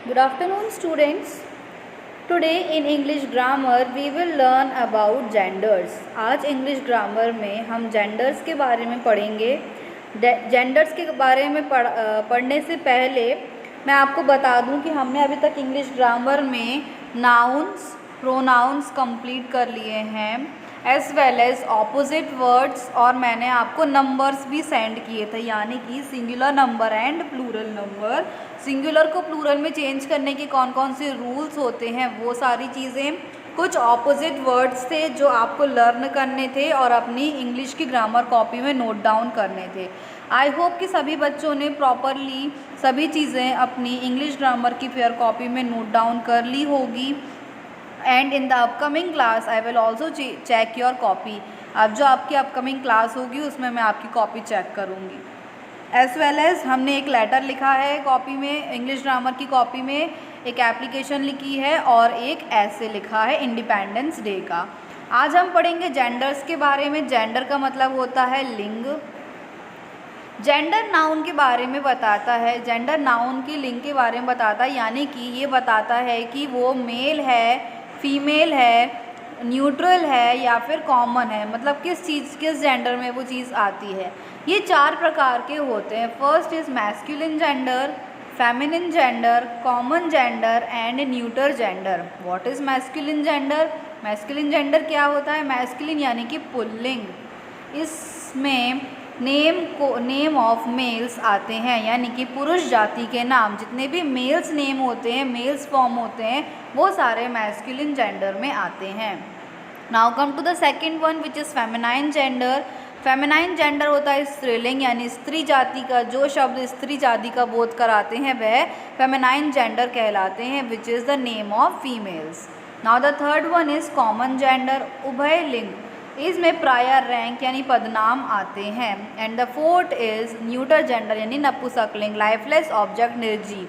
Good afternoon, students. Today in English grammar we will learn about genders. आज English grammar में हम genders के बारे में पढ़ेंगे. genders के बारे में पढ़ने से पहले मैं आपको बता दूं कि हमने अभी तक English grammar में nouns, pronouns कंप्लीट कर लिए हैं as well as opposite words, और मैंने आपको नंबर्स भी सेंड किए थे, यानी कि singular number and plural number. Singular को प्लूरल में चेंज करने के कौन कौन से रूल्स होते हैं वो सारी चीज़ें, कुछ ऑपोजिट वर्ड्स थे जो आपको लर्न करने थे और अपनी इंग्लिश की ग्रामर कॉपी में नोट डाउन करने थे. आई होप कि सभी बच्चों ने प्रॉपरली सभी चीज़ें अपनी इंग्लिश ग्रामर की फेयर कॉपी में नोट डाउन कर ली होगी. And in the upcoming class I will also check your copy. अब जो आपकी अपकमिंग क्लास होगी उसमें मैं आपकी कॉपी चेक करूँगी. एज वेल एज हमने एक लेटर लिखा है कॉपी में, इंग्लिश ग्रामर की कॉपी में एक एप्लीकेशन लिखी है और एक ऐसे लिखा है इंडिपेंडेंस डे का. आज हम पढ़ेंगे जेंडर्स के बारे में. जेंडर का मतलब होता है लिंग. जेंडर नाउन के बारे में बताता है, जेंडर नाउन की लिंग के बारे में बताता है, यानी कि ये बताता है कि वो मेल है, फीमेल है, न्यूट्रल है या फिर कॉमन है, मतलब किस जेंडर में वो चीज़ आती है. ये 4 प्रकार के होते हैं. First is masculine gender, feminine gender, common gender and neuter gender. What is masculine gender? Masculine gender क्या होता है? मैस्कुलिन यानी कि पुल्लिंग. इसमें नेम ऑफ मेल्स आते हैं, यानी कि पुरुष जाति के नाम, जितने भी मेल्स नेम होते हैं, मेल्स फॉर्म होते हैं, वो सारे मैस्कुलिन जेंडर में आते हैं. Now come to the second one which is feminine gender. Feminine gender होता है स्त्रीलिंग, यानी स्त्री जाति का, जो शब्द स्त्री जाति का बोध कराते हैं वह फेमिनाइन जेंडर कहलाते हैं, which is the name of females. Now the third one is common gender, उभय लिंग. इसमें प्रायर रैंक यानी पदनाम आते हैं. And the fourth is neuter gender, यानी नपुंसकलिंग, लाइफलेस ऑब्जेक्ट, निर्जीव.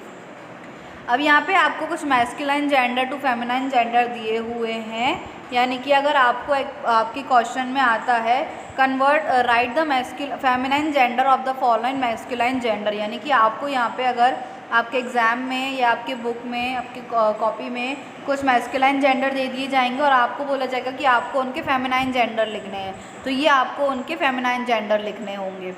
अब यहाँ पे आपको कुछ masculine gender to feminine gender दिए हुए हैं, यानी कि अगर आपको आपके क्वेश्चन में आता है right the feminine gender of the following masculine gender, यानी कि आपको यहाँ पे अगर आपके एग्ज़ाम में या आपके बुक में, आपकी कॉपी में कुछ मैस्कुलाइन जेंडर दे दिए जाएंगे और आपको बोला जाएगा कि आपको उनके फेमिनाइन जेंडर लिखने हैं, तो ये आपको उनके फेमिनाइन जेंडर लिखने होंगे.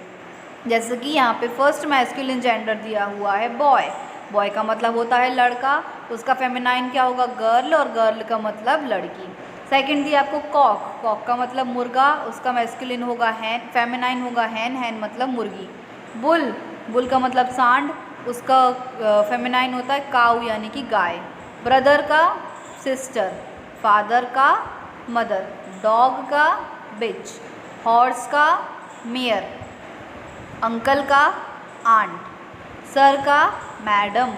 जैसे कि यहाँ पे फर्स्ट मैस्कुलिन जेंडर दिया हुआ है बॉय. बॉय का मतलब होता है लड़का, उसका फेमिनाइन क्या होगा? गर्ल, और गर्ल का मतलब लड़की. सेकंड दिया आपको कॉक. कॉक का मतलब मुर्गा, उसका मैस्कुलिन होगा हैन, फेमिनाइन होगा हैन, हैन मतलब मुर्गी. बुल, बुल का मतलब सांड, उसका फेमिनाइन होता है काऊ यानी कि गाय. ब्रदर का सिस्टर, फादर का मदर, डॉग का बिच, हॉर्स का मेयर, अंकल का आंट, सर का मैडम,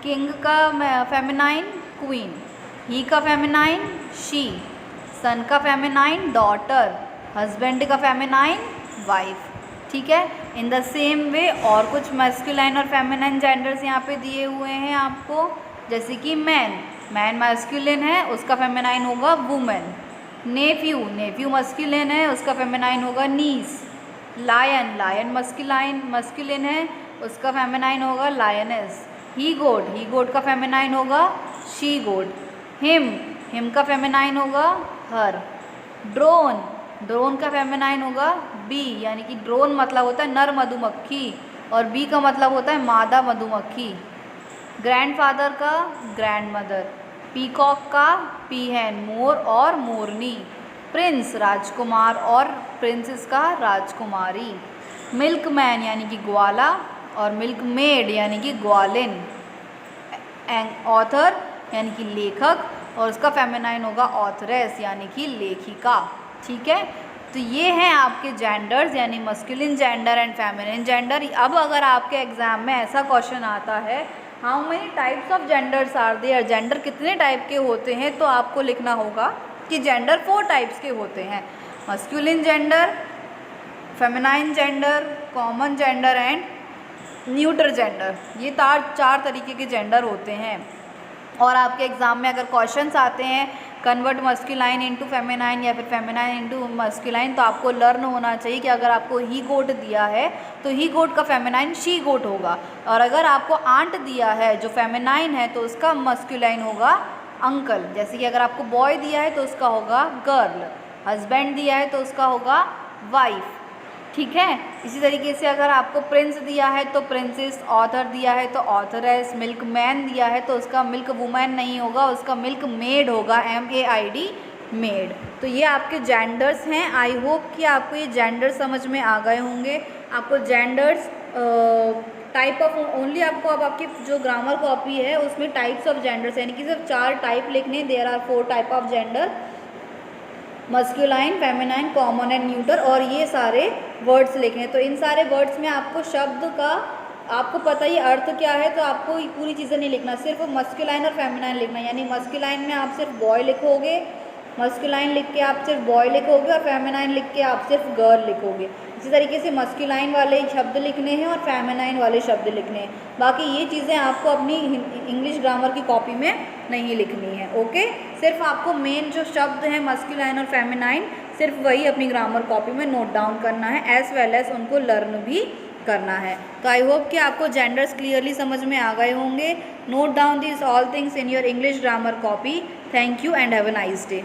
किंग का फेमिनाइन क्वीन, ही का फेमिनाइन शी, सन का फेमिनाइन डॉटर, हस्बैंड का फेमिनाइन वाइफ. ठीक है. इन द सेम वे और कुछ मैस्कुलाइन और फेमिनाइन जेंडर्स यहाँ पे दिए हुए हैं आपको, जैसे कि मैन. मैन मैस्कुलिन है, उसका फेमिनाइन होगा वुमेन. नेफ्यू, नेफ्यू मस्कुलिन है, उसका फेमिनाइन होगा नीस. लायन, लायन मस्कुलिन है, उसका फेमिनाइन होगा लायनेस. ही गोट, ही गोट का फेमिनाइन होगा शी गोट. हिम, हिम का फेमिनाइन होगा हर. ड्रोन, ड्रोन का फेमिनाइन होगा बी, यानी कि ड्रोन मतलब होता है नर मधुमक्खी और बी का मतलब होता है मादा मधुमक्खी. ग्रैंडफादर का ग्रैंडमदर. पीकॉक का पीहन, मोर और मोरनी. प्रिंस राजकुमार और प्रिंसेस का राजकुमारी. मिल्कमैन यानी कि ग्वाला और मिल्क मेड यानी कि ग्वालिन. ऑथर यानी कि लेखक, और उसका फेमिनाइन होगा ऑथरेस यानी कि लेखिका. ठीक है. तो ये हैं आपके जेंडर्स, यानी masculine gender and feminine gender. अब अगर आपके एग्जाम में ऐसा क्वेश्चन आता है how many types of genders are there, gender कितने टाइप के होते हैं, तो आपको लिखना होगा कि जेंडर 4 टाइप्स के होते हैं. Masculine gender, feminine gender, common gender and neuter gender. ये 4 तरीके के जेंडर होते हैं. और आपके एग्ज़ाम में अगर क्वेश्चंस आते हैं कन्वर्ट मस्कुलाइन इनटू फेमिनाइन या फिर फेमिनाइन इनटू मस्कुलाइन, तो आपको लर्न होना चाहिए कि अगर आपको ही गोट दिया है तो ही गोट का फेमिनाइन शी गोट होगा, और अगर आपको आंट दिया है जो फेमिनाइन है तो उसका मस्कुलाइन होगा अंकल। जैसे कि अगर आपको बॉय दिया है तो उसका होगा गर्ल, हस्बैंड दिया है तो उसका होगा वाइफ, ठीक है। इसी तरीके से अगर आपको प्रिंस दिया है तो प्रिंसेस, ऑथर दिया है तो ऑथरेस, मिल्क मैन दिया है तो उसका मिल्क वुमैन नहीं होगा, उसका मिल्क मेड होगा, MAID मेड। तो ये आपके जेंडर्स हैं। आई होप कि आपको ये जेंडर समझ में आ गए होंगे। आपको जेंडर्स टाइप ऑफ ओनली आपको अब आपकी जो ग्रामर कॉपी है उसमें टाइप्स ऑफ जेंडर्स यानी कि सिर्फ 4 टाइप लिखने, there are 4 type of gender, masculine, feminine, common and neuter, और ये सारे वर्ड्स लिखने। तो इन सारे वर्ड्स में आपको शब्द का आपको पता ही अर्थ क्या है, तो आपको पूरी चीज़ें नहीं लिखना, सिर्फ मस्कुलाइन और फेमिनाइन लिखना। यानी मस्कुलाइन में आप सिर्फ बॉय लिखोगे, मस्कुलाइन लिख के आप सिर्फ बॉय लिखोगे, और फेमिनाइन लिख के आप सिर्फ गर्ल लिखोगे। इसी तरीके से मस्कुलाइन वाले शब्द लिखने हैं और फेमिनाइन वाले शब्द लिखने हैं। बाकी ये चीज़ें आपको अपनी इंग्लिश ग्रामर की कॉपी में नहीं लिखनी है, ओके। सिर्फ आपको मेन जो शब्द हैं मस्कुलाइन और फेमिनाइन, सिर्फ वही अपनी ग्रामर कॉपी में नोट डाउन करना है, एज वेल एज उनको लर्न भी करना है। तो आई होप कि आपको जेंडर्स क्लियरली समझ में आ गए होंगे। Note down this all things in your English grammar copy. Thank you and have a nice day.